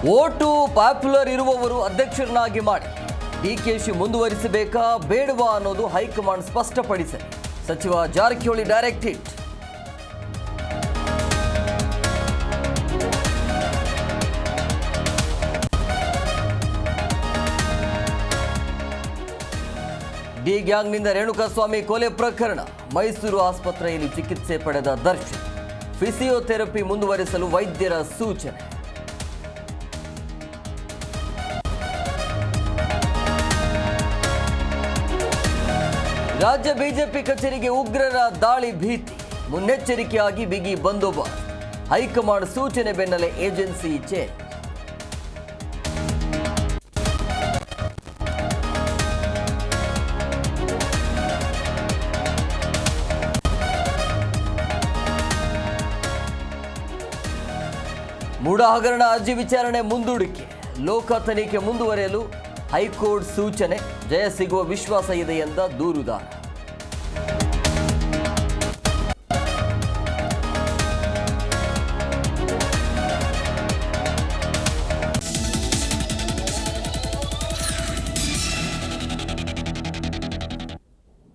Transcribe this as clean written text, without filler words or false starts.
Vote popular ಇರುವವರು ಅಧ್ಯಕ್ಷರನ್ನಾಗಿ ಮಾಡಿ ಡಿಕೆಶಿ ಮುಂದುವರಿಸಬೇಕಾ ಬೇಡವಾ ಅನ್ನೋದು ಹೈಕಮಾಂಡ್ ಸ್ಪಷ್ಟಪಡಿಸಿದೆ. ಸಚಿವ ಜಾರಕಿಹೊಳಿ ಡೈರೆಕ್ಟ್ ಹಿಟ್. ಡಿ ಗ್ಯಾಂಗ್ನಿಂದ ರೇಣುಕಾಸ್ವಾಮಿ ಕೊಲೆ ಪ್ರಕರಣ. ಮೈಸೂರು ಆಸ್ಪತ್ರೆಯಲ್ಲಿ ಚಿಕಿತ್ಸೆ ಪಡೆದ ದರ್ಶನ್. ಫಿಸಿಯೋಥೆರಪಿ ಮುಂದುವರಿಸಲು ವೈದ್ಯರ ಸೂಚನೆ. ರಾಜ್ಯ ಬಿಜೆಪಿ ಕಚೇರಿಗೆ ಉಗ್ರರ ದಾಳಿ ಭೀತಿ. ಮುನ್ನೆಚ್ಚರಿಕೆಯಾಗಿ ಬಿಗಿ ಬಂದೋಬಸ್ತ್. ಹೈಕಮಾಂಡ್ ಸೂಚನೆ ಬೆನ್ನಲ್ಲೇ ಏಜೆನ್ಸಿ ಚೇಂಜ್. ಮೂಡ ಹಗರಣ ಅರ್ಜಿ ವಿಚಾರಣೆ ಮುಂದೂಡಿಕೆ. ಲೋಕ ತನಿಖೆ ಮುಂದುವರೆಯಲು ಹೈಕೋರ್ಟ್ ಸೂಚನೆ. ಜಯ ಸಿಗುವ ವಿಶ್ವಾಸ ಇದೆ ಎಂದ ದೂರುದಾರ.